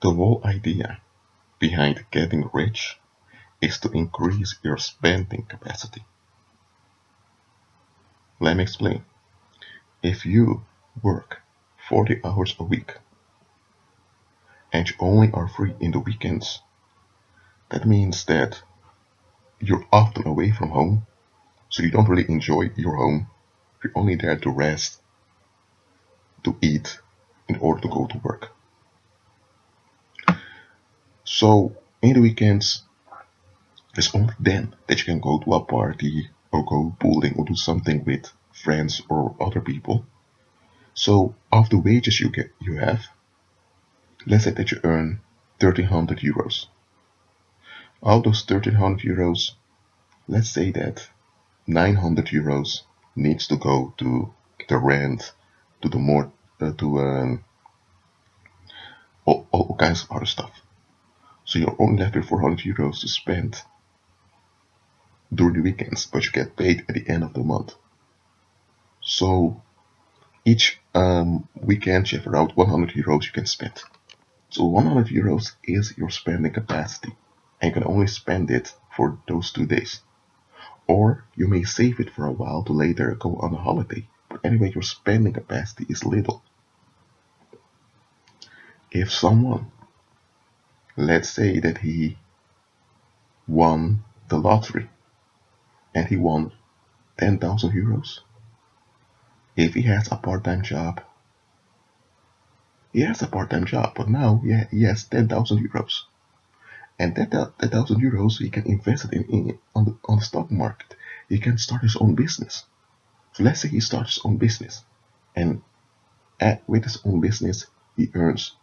The whole idea behind getting rich is to increase your spending capacity. Let me explain. If you work 40 hours a week and you only are free in the weekends, that means that you're often away from home, so you don't really enjoy your home. You're only there to rest, to eat, in order to go to work. So in the weekends, it's only then that you can go to a party or go bowling or do something with friends or other people. So of the wages you have, let's say that you earn 1300 euros. Out of those 1300 euros, let's say that 900 euros needs to go to the rent, to the more to all kinds of other stuff. So you're only left with 400 euros to spend during the weekends, but you get paid at the end of the month. So each weekend you have around 100 euros you can spend. So 100 euros is your spending capacity, and you can only spend it for those 2 days. Or you may save it for a while to later go on a holiday, but anyway your spending capacity is little. If someone, let's say that he won the lottery and he won 10,000 euros, if he has a part-time job, but now he has 10,000 euros. And that 1,000 euros he can invest it on the stock market. He can start his own business. So let's say he starts his own business, and with his own business he earns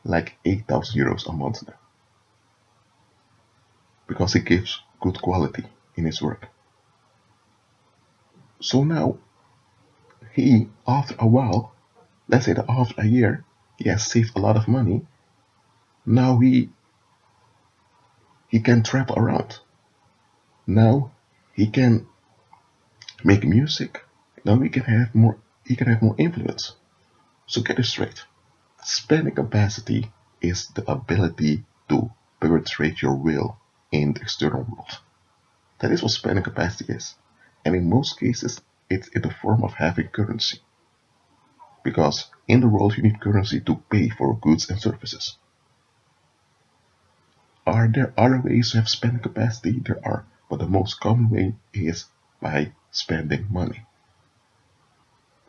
like 8,000 euros a month now, because he gives good quality in his work. So now he, after a while, let's say that after a year, he has saved a lot of money. Now he can travel around. Now he can make music. Now he can have more influence. So get it straight. Spending capacity is the ability to perpetrate your will in the external world. That is what spending capacity is. And in most cases, it's in the form of having currency. Because in the world you need currency to pay for goods and services. Are there other ways to have spending capacity? There are, but the most common way is by spending money.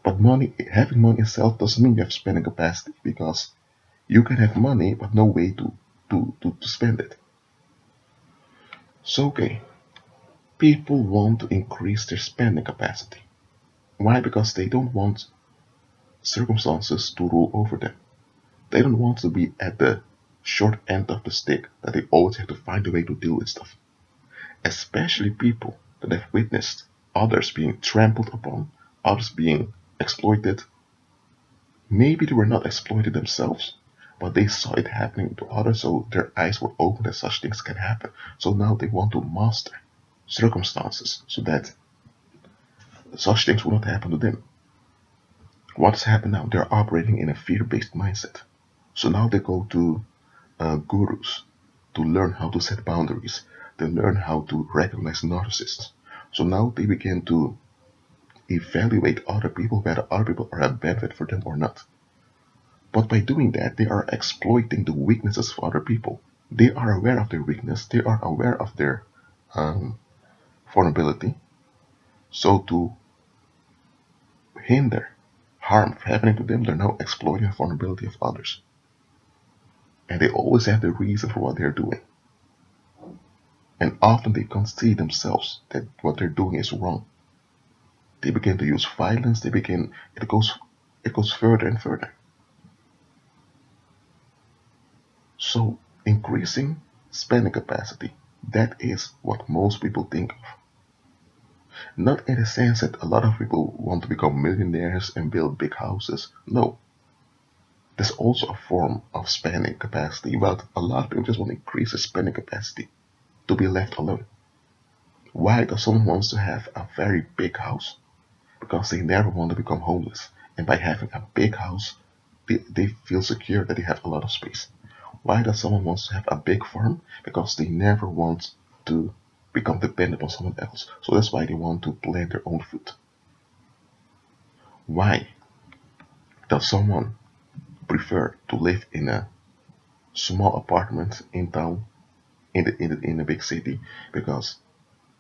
But having money itself doesn't mean you have spending capacity, because you can have money but no way to spend it. So okay, people want to increase their spending capacity. Why? Because they don't want circumstances to rule over them. They don't want to be at the short end of the stick, that they always have to find a way to deal with stuff. Especially people that have witnessed others being trampled upon, others being exploited. Maybe they were not exploited themselves, but they saw it happening to others, so their eyes were open that such things can happen. So now they want to master circumstances so that such things will not happen to them. What's happened now? They're operating in a fear-based mindset. So now they go to gurus to learn how to set boundaries. They learn how to recognize narcissists. So now they begin to evaluate other people, whether other people are a benefit for them or not. But by doing that, they are exploiting the weaknesses of other people. They are aware of their weakness. They are aware of their vulnerability. So to hinder harm from happening to them, they're now exploiting the vulnerability of others. And they always have the reason for what they're doing. And often they can't see themselves that what they're doing is wrong. They begin to use violence. It goes further and further. So increasing spending capacity, that is what most people think of. Not in the sense that a lot of people want to become millionaires and build big houses. No. There's also a form of spending capacity, but a lot of people just want to increase their spending capacity to be left alone. Why does someone want to have a very big house? Because they never want to become homeless. And by having a big house, they feel secure that they have a lot of space. Why does someone want to have a big farm? Because they never want to become dependent on someone else. So that's why they want to plant their own food. Why does someone prefer to live in a small apartment in town, in a big city? Because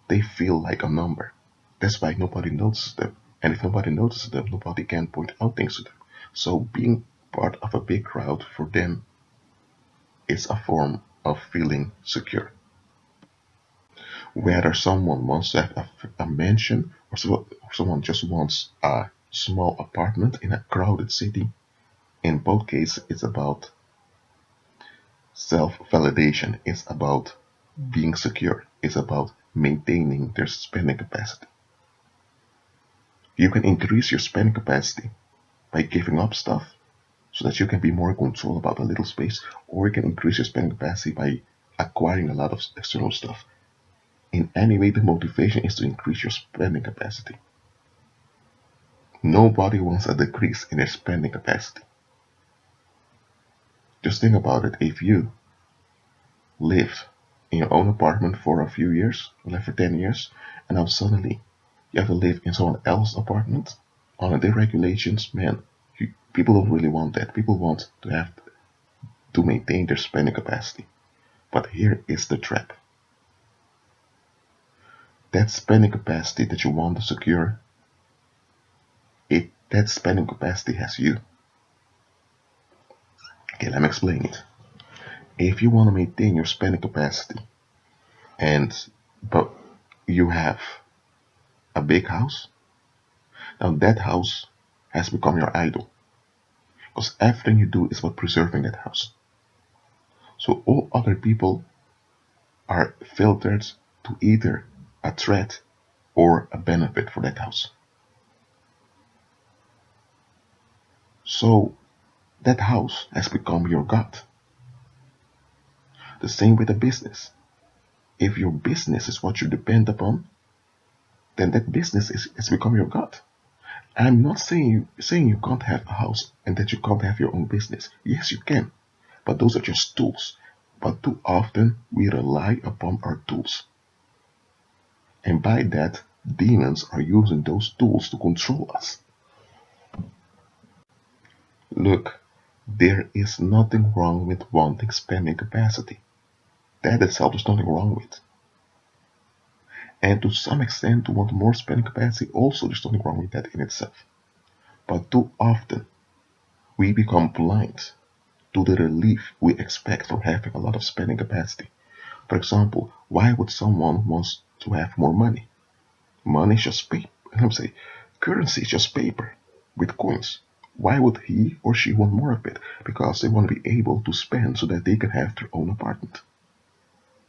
they feel like a number. That's why nobody notices them. And if nobody notices them, nobody can point out things to them. So being part of a big crowd for them is a form of feeling secure. Whether someone wants to have a mansion or someone just wants a small apartment in a crowded city, in both cases it's about self-validation. It's about being secure. It's about maintaining their spending capacity. You can increase your spending capacity by giving up stuff so that you can be more in control about a little space, or you can increase your spending capacity by acquiring a lot of external stuff. In any way, the motivation is to increase your spending capacity. Nobody wants a decrease in their spending capacity. Just think about it. If you live in your own apartment for a few years, like for 10 years, and now suddenly you have to live in someone else's apartment on their regulations, man, people don't really want that. People want to have to maintain their spending capacity. But here is the trap. That spending capacity that you want to secure, that spending capacity has you. Okay, let me explain it. If you want to maintain your spending capacity, but you have a big house, now that house has become your idol. Because everything you do is about preserving that house. So all other people are filtered to either a threat or a benefit for that house. So that house has become your God. The same with a business. If your business is what you depend upon, then that business has become your God. I'm not saying you can't have a house and that you can't have your own business. Yes, you can. But those are just tools. But too often we rely upon our tools. And by that, demons are using those tools to control us. Look, there is nothing wrong with wanting spending capacity. That itself there's nothing wrong with. And to some extent, to want more spending capacity, also there's nothing wrong with that in itself. But too often, we become blind to the relief we expect from having a lot of spending capacity. For example, why would someone want to have more money? Money is just paper. Currency is just paper with coins. Why would he or she want more of it? Because they want to be able to spend so that they can have their own apartment.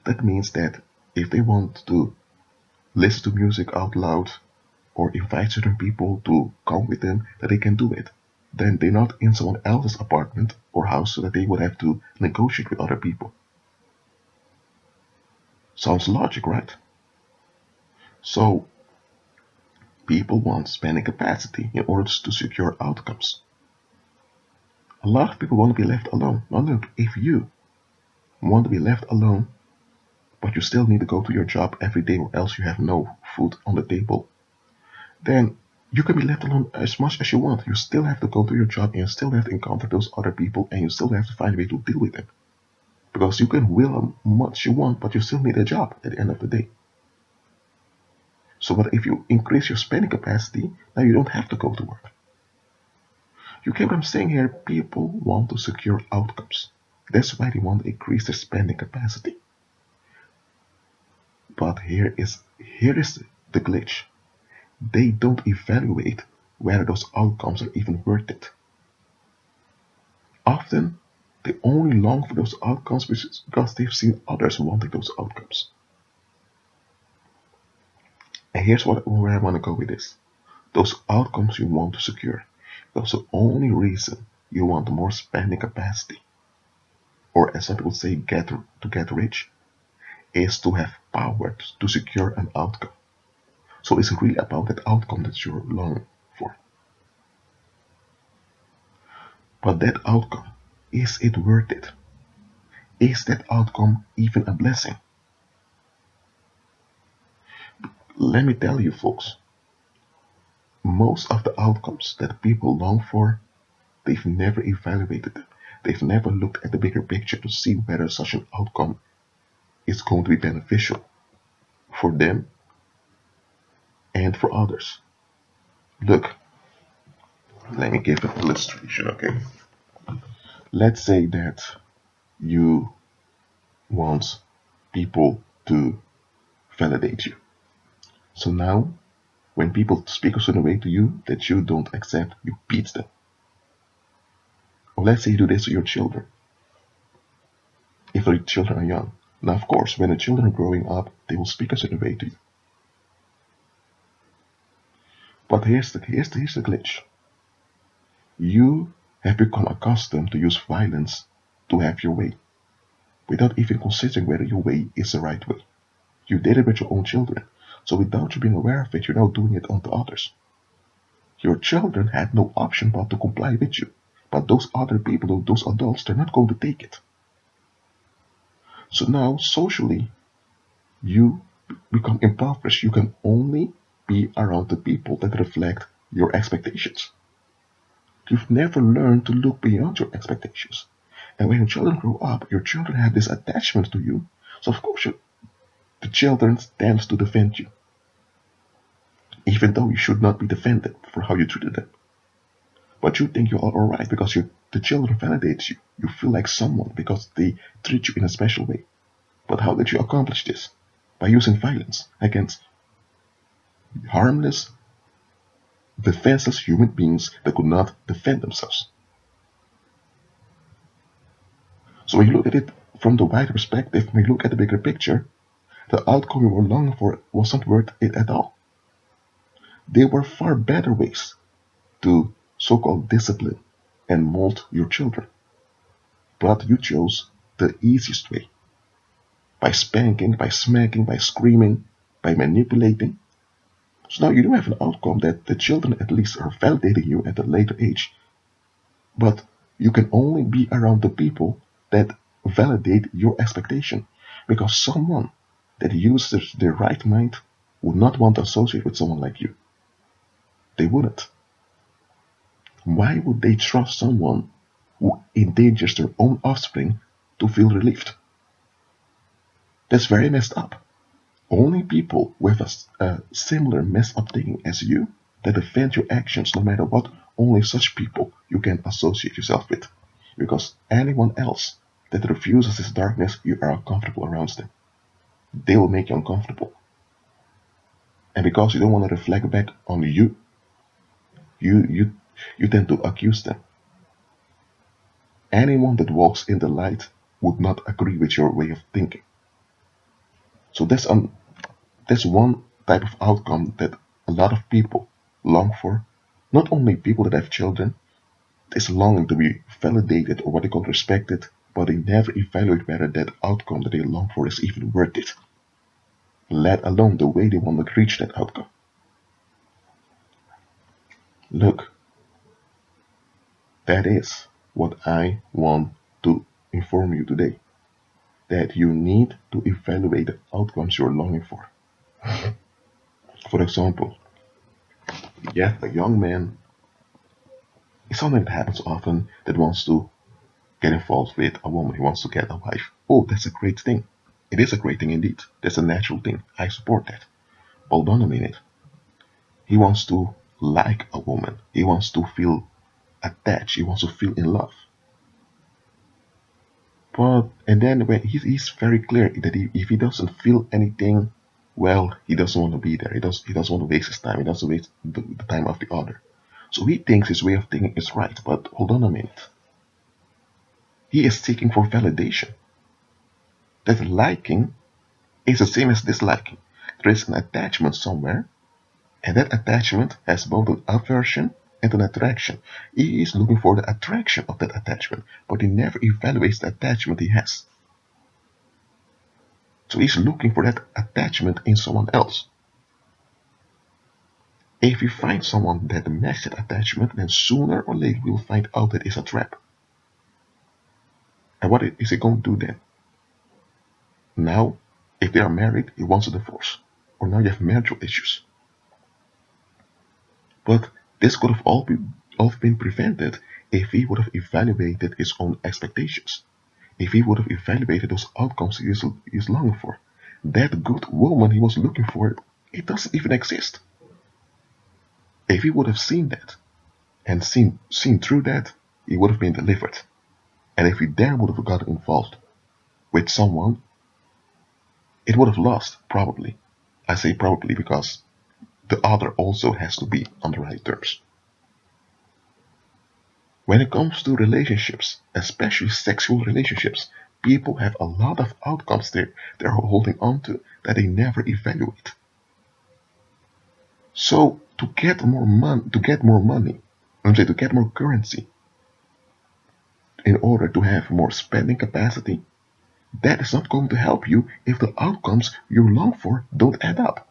That means that if they want to listen to music out loud or invite certain people to come with them, that they can do it. Then they're not in someone else's apartment or house so that they would have to negotiate with other people. Sounds logic, right? So people want spending capacity in order to secure outcomes. A lot of people want to be left alone. Now look, if you want to be left alone, but you still need to go to your job every day or else you have no food on the table, then you can be left alone as much as you want. You still have to go to your job and you still have to encounter those other people and you still have to find a way to deal with them. Because you can will how much you want, but you still need a job at the end of the day. So what if you increase your spending capacity, now you don't have to go to work. You get what I'm saying here? People want to secure outcomes. That's why they want to increase their spending capacity. But here is the glitch. They don't evaluate whether those outcomes are even worth it. Often, they only long for those outcomes because they've seen others wanting those outcomes. And here's where I want to go with this. Those outcomes you want to secure. That's the only reason you want more spending capacity. Or as some people say, to get rich, is to have power to secure an outcome. So it's really about that outcome that you're longing for. But that outcome, is it worth it? Is that outcome even a blessing? Let me tell you, folks, most of the outcomes that people long for, they've never evaluated them. They've never looked at the bigger picture to see whether such an outcome is going to be beneficial for them and for others. Look, let me give an illustration, okay? Let's say that you want people to validate you. So now, when people speak a certain way to you that you don't accept, you beat them. Or let's say you do this to your children, if your children are young. Now, of course, when the children are growing up, they will speak a certain way to you. But here's the glitch. You have become accustomed to use violence to have your way, without even considering whether your way is the right way. You did it with your own children, so without you being aware of it, you're now doing it onto others. Your children had no option but to comply with you, but those other people, those adults, they're not going to take it. So now, socially, you become impoverished. You can only be around the people that reflect your expectations. You've never learned to look beyond your expectations. And when your children grow up, your children have this attachment to you. So of course, the children tend to defend you, even though you should not be defended for how you treated them. But you think you're all right because the children validate you. You feel like someone because they treat you in a special way. But how did you accomplish this? By using violence against harmless, defenseless human beings that could not defend themselves. So when you look at it from the wider perspective, when you look at the bigger picture, the outcome you were longing for wasn't worth it at all. There were far better ways to so-called discipline and mold your children. But you chose the easiest way. By spanking, by smacking, by screaming, by manipulating. So now you do have an outcome that the children at least are validating you at a later age. But you can only be around the people that validate your expectation. Because someone that uses their right mind would not want to associate with someone like you. They wouldn't. Why would they trust someone who endangers their own offspring to feel relieved? That's very messed up. Only people with a similar messed up thinking as you that defend your actions no matter what, only such people you can associate yourself with. Because anyone else that refuses this darkness, you are uncomfortable around them. They will make you uncomfortable. And because you don't want to reflect back on you tend to accuse them. Anyone that walks in the light would not agree with your way of thinking. So that's one type of outcome that a lot of people long for. Not only people that have children, this longing to be validated or what they call respected, but they never evaluate whether that outcome that they long for is even worth it, let alone the way they want to reach that outcome. Look, that is what I want to inform you today. That you need to evaluate the outcomes you're longing for. For example, yeah, a young man, it's something that happens often, that wants to get involved with a woman. He wants to get a wife. Oh, that's a great thing. It is a great thing indeed. That's a natural thing. I support that. Hold on a minute. He wants to like a woman. He wants to feel attached. He wants to feel in love. But and then when he's very clear that if he doesn't feel anything, well, he doesn't want to be there. He doesn't want to waste his time. He doesn't waste the time of the other. So he thinks his way of thinking is right. But hold on a minute. He is seeking for validation. That liking is the same as disliking. There is an attachment somewhere, and that attachment has both an aversion and an attraction. He is looking for the attraction of that attachment, but he never evaluates the attachment he has. So he's looking for that attachment in someone else. If you find someone that matches that attachment, then sooner or later we'll find out that it's a trap. And what is he going to do then? Now, if they are married, he wants a divorce. Or now you have marital issues. But this could have all been prevented if he would have evaluated his own expectations. If he would have evaluated those outcomes he is longing for. That good woman he was looking for, it doesn't even exist. If he would have seen that and seen through that, he would have been delivered. And if he then would have gotten involved with someone, it would have lost, probably. I say probably because the other also has to be on the right terms. When it comes to relationships, especially sexual relationships, people have a lot of outcomes they're holding on to that they never evaluate. So to get more money, to get more currency, in order to have more spending capacity, that is not going to help you if the outcomes you long for don't add up.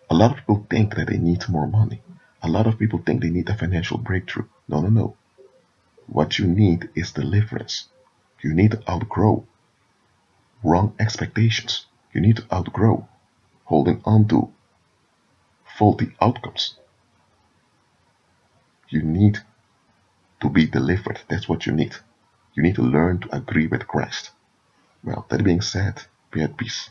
A lot of people think that they need more money. A lot of people think they need a financial breakthrough. No, no, no. What you need is deliverance. You need to outgrow wrong expectations. You need to outgrow holding on to faulty outcomes. You need to be delivered. That's what you need. You need to learn to agree with Christ. Well, that being said, be at peace.